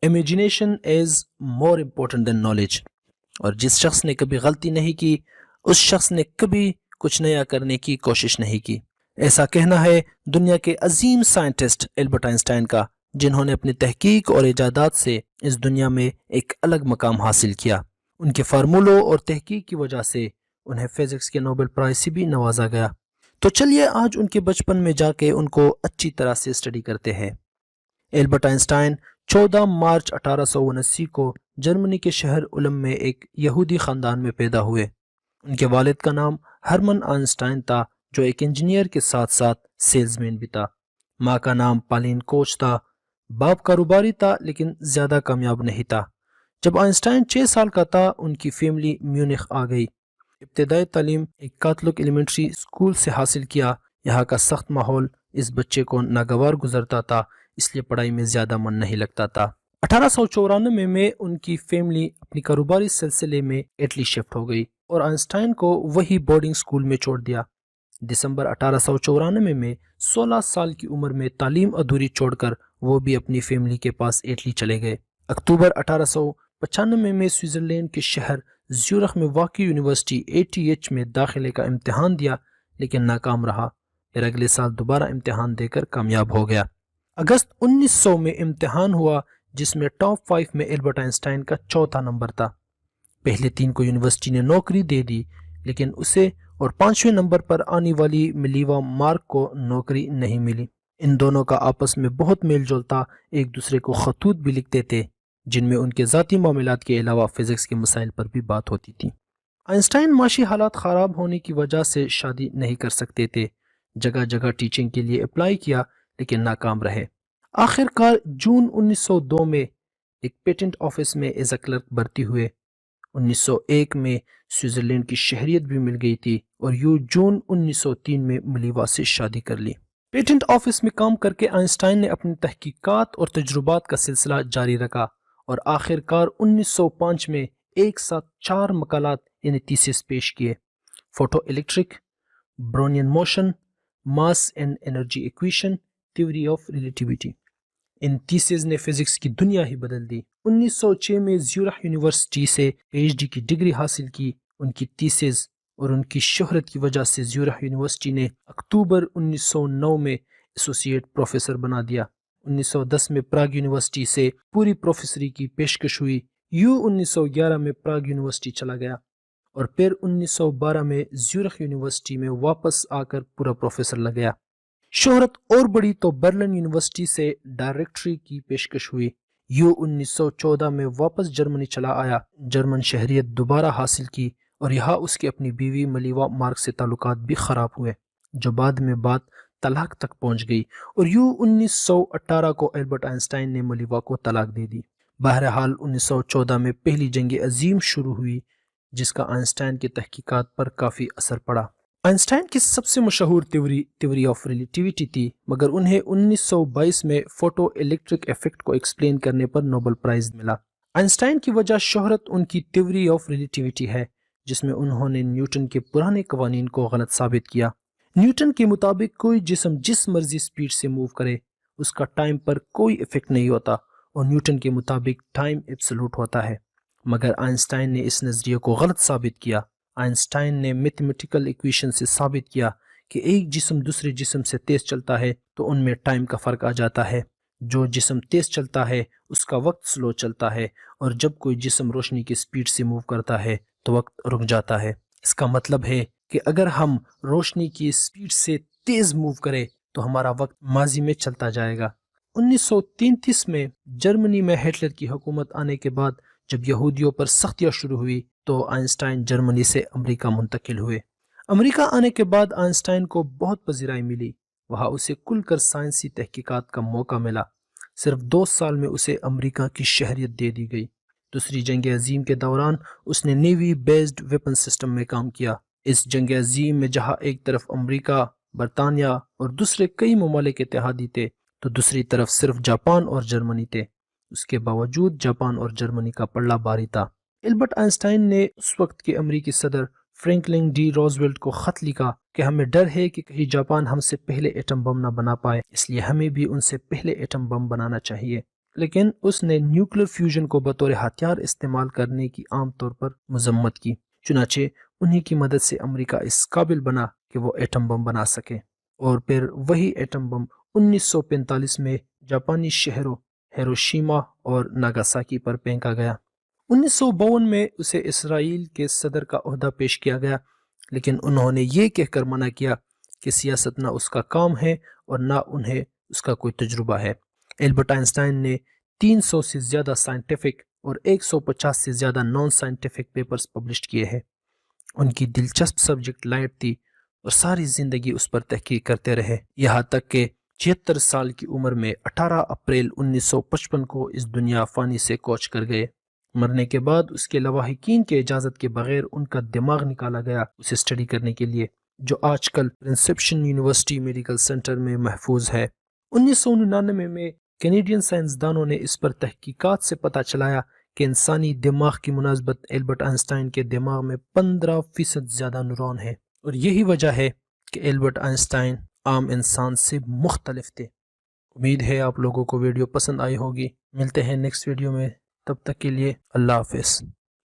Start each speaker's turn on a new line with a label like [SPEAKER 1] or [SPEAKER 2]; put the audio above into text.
[SPEAKER 1] Imagination از more important دین knowledge. اور جس شخص نے کبھی غلطی نہیں کی اس شخص نے کبھی کچھ نیا کرنے کی کوشش نہیں کی. ایسا کہنا ہے دنیا کے عظیم سائنٹسٹ البرٹ آئنسٹائن کا، جنہوں نے اپنی تحقیق اور ایجادات سے اس دنیا میں ایک الگ مقام حاصل کیا. ان کے فارمولوں اور تحقیق کی وجہ سے انہیں فزکس کے نوبل پرائز سے بھی نوازا گیا. تو چلیے آج ان کے بچپن میں جا کے ان کو اچھی طرح سے اسٹڈی کرتے ہیں. البرٹ آئنسٹائن 14 مارچ 1879 کو جرمنی کے شہر اولم میں ایک یہودی خاندان میں پیدا ہوئے. ان کے والد کا نام ہرمن آئنسٹائن تھا جو ایک انجینئر کے ساتھ ساتھ سیلز مین بھی تھا. ماں کا نام پالین کوچ تھا. باپ کاروباری تھا لیکن زیادہ کامیاب نہیں تھا. جب آئنسٹائن 6 سال کا تھا ان کی فیملی میونخ آ گئی. ابتدائی تعلیم ایک کاتھولک ایلیمنٹری اسکول سے حاصل کیا. یہاں کا سخت ماحول اس بچے کو ناگوار گزرتا تھا، اس لیے پڑھائی میں زیادہ من نہیں لگتا تھا. 1894 میں ان کی فیملی اپنی کاروباری سلسلے میں اٹلی شفٹ ہو گئی اور آئنسٹائن کو وہی بورڈنگ اسکول میں چھوڑ دیا. دسمبر 1894 میں 16 سال کی عمر میں تعلیم ادھوری چھوڑ کر وہ بھی اپنی فیملی کے پاس اٹلی چلے گئے. اکتوبر 1895 میں سوئٹزرلینڈ کے شہر زیورخ میں واقع یونیورسٹی ATH میں داخلے کا امتحان دیا لیکن ناکام رہا. پھر اگلے سال دوبارہ امتحان دے کر کامیاب ہو گیا. اگست 1900 میں امتحان ہوا جس میں ٹاپ 5 میں البرٹ آئنسٹائن کا 4تھا نمبر تھا. پہلے 3 کو یونیورسٹی نے نوکری دے دی لیکن اسے اور 5ویں نمبر پر آنے والی ملیوا مارک کو نوکری نہیں ملی. ان دونوں کا آپس میں بہت میل جول تھا. ایک دوسرے کو خطوط بھی لکھتے تھے جن میں ان کے ذاتی معاملات کے علاوہ فزکس کے مسائل پر بھی بات ہوتی تھی. آئنسٹائن معاشی حالات خراب ہونے کی وجہ سے شادی نہیں کر سکتے تھے. جگہ جگہ ٹیچنگ کے لیے اپلائی کیا لیکن ناکام رہے. آخر کار جون 1902 میں ایک پیٹنٹ آفس میں ایز اے کلرک بھرتی ہوئے. 1901 میں سوئٹزرلینڈ کی شہریت بھی مل گئی تھی اور جون 1903 میں ملیوا سے شادی کر لی. پیٹنٹ آفس میں کام کر کے آئنسٹائن نے اپنی تحقیقات اور تجربات کا سلسلہ جاری رکھا اور آخر کار 1905 میں ایک ساتھ 4 مقالات یعنی تھیسس پیش کیے. Photo electric, Brownian motion, mass and energy equation, theory of relativity. ان تھیسز نے فزکس کی دنیا ہی بدل دی. 1906 میں زیورخ یونیورسٹی سے PhD کی ڈگری حاصل کی. ان کی تھیسز اور ان کی شہرت کی وجہ سے زیورخ یونیورسٹی نے اکتوبر 1909 میں ایسوسیٹ پروفیسر بنا دیا. 1910 میں پراگ یونیورسٹی سے پوری پروفیسری کی پیشکش ہوئی. 1911 میں پراگ یونیورسٹی چلا گیا اور پھر 1912 میں زیورخ یونیورسٹی میں واپس آ کر پورا پروفیسر لگ گیا. شہرت اور بڑی تو برلن یونیورسٹی سے ڈائریکٹری کی پیشکش ہوئی. 1914 میں واپس جرمنی چلا آیا. جرمن شہریت دوبارہ حاصل کی اور یہاں اس کی اپنی بیوی ملیوا مارک سے تعلقات بھی خراب ہوئے جو بعد میں بات طلاق تک پہنچ گئی اور 1918 کو البرٹ آئنسٹائن نے ملیوا کو طلاق دے دی. بہرحال 1914 میں پہلی جنگ عظیم شروع ہوئی جس کا آئنسٹائن کی تحقیقات پر کافی اثر پڑا. آئنسٹائن کی سب سے مشہور تھیوری آف ریلیٹیوٹی تھی مگر انہیں 1922 میں فوٹو الیکٹرک ایفیکٹ کو ایکسپلین کرنے پر نوبل پرائز ملا. آئنسٹائن کی وجہ شہرت ان کی تھیوری آف ریلیٹیوٹی ہے جس میں انہوں نے نیوٹن کے پرانے قوانین کو غلط ثابت کیا. نیوٹن کے مطابق کوئی جسم جس مرضی سپیڈ سے موو کرے اس کا ٹائم پر کوئی ایفیکٹ نہیں ہوتا اور نیوٹن کے مطابق ٹائم ایبسولوٹ ہوتا ہے. مگر آئنسٹائن نے اس نظریے کو غلط ثابت کیا. آئنسٹائن نے میتھمیٹیکل ایکویشن سے ثابت کیا کہ ایک جسم دوسرے جسم سے تیز چلتا ہے تو ان میں ٹائم کا فرق آ جاتا ہے. جو جسم تیز چلتا ہے اس کا وقت سلو چلتا ہے اور جب کوئی جسم روشنی کی سپیڈ سے موو کرتا ہے تو وقت رک جاتا ہے. اس کا مطلب ہے کہ اگر ہم روشنی کی سپیڈ سے تیز موو کریں تو ہمارا وقت ماضی میں چلتا جائے گا. 1933 میں جرمنی میں ہٹلر کی حکومت آنے کے بعد جب یہودیوں پر سختیاں شروع ہوئی تو آئنسٹائن جرمنی سے امریکہ منتقل ہوئے. امریکہ آنے کے بعد آئنسٹائن کو بہت پذیرائی ملی. وہاں اسے کھل کر سائنسی تحقیقات کا موقع ملا. صرف 2 سال میں اسے امریکہ کی شہریت دے دی گئی. دوسری جنگ عظیم کے دوران اس نے نیوی بیسڈ ویپن سسٹم میں کام کیا. اس جنگ عظیم میں جہاں ایک طرف امریکہ، برطانیہ اور دوسرے کئی ممالک اتحادی تھے تو دوسری طرف صرف جاپان اور جرمنی تھے. اس کے باوجود جاپان اور جرمنی کا پلڑا بھاری تھا. البرٹ آئنسٹائن نے اس وقت کے امریکی صدر فرینکلن ڈی روزویلٹ کو خط لکھا کہ ہمیں ڈر ہے کہ کہیں جاپان ہم سے پہلے ایٹم بم نہ بنا پائے، اس لیے ہمیں بھی ان سے پہلے ایٹم بم بنانا چاہیے. لیکن اس نے نیوکلیر فیوژن کو بطور ہتھیار استعمال کرنے کی عام طور پر مذمت کی۔ چنانچہ انہی کی مدد سے امریکہ اس قابل بنا کہ وہ ایٹم بم بنا سکے، اور پھر وہی ایٹم بم 1945 میں جاپانی شہروں ہیروشیما اور ناگاساکی پر پھینکا گیا۔ 1952 میں اسے اسرائیل کے صدر کا عہدہ پیش کیا گیا، لیکن انہوں نے یہ کہہ کر منع کیا کہ سیاست نہ اس کا کام ہے اور نہ انہیں اس کا کوئی تجربہ ہے۔ البرٹ آئنسٹائن نے 300 سے زیادہ سائنٹیفک اور 150 سے زیادہ نان سائنٹیفک پیپرز پبلش کیے ہیں۔ ان کی دلچسپ سبجیکٹ لائٹ تھی اور ساری زندگی اس پر تحقیق کرتے رہے، یہاں تک کہ 76 سال کی عمر میں 18 اپریل 1955 کو اس دنیا فانی سے کوچ کر گئے۔ مرنے کے بعد اس کے لواحقین کے اجازت کے بغیر ان کا دماغ نکالا گیا اسے اسٹڈی کرنے کے لیے، جو آج کل پرنسپشن یونیورسٹی میڈیکل سینٹر میں محفوظ ہے۔ 1999 میں کینیڈین سائنسدانوں نے اس پر تحقیقات سے پتہ چلایا کہ انسانی دماغ کی مناسبت البرٹ آئنسٹائن کے دماغ میں 15% زیادہ نیورون ہیں، اور یہی وجہ ہے کہ البرٹ آئنسٹائن عام انسان سے مختلف تھے۔ امید ہے آپ لوگوں کو ویڈیو پسند آئی ہوگی۔ ملتے ہیں نیکسٹ ویڈیو میں، تب تک کے لیے اللہ حافظ۔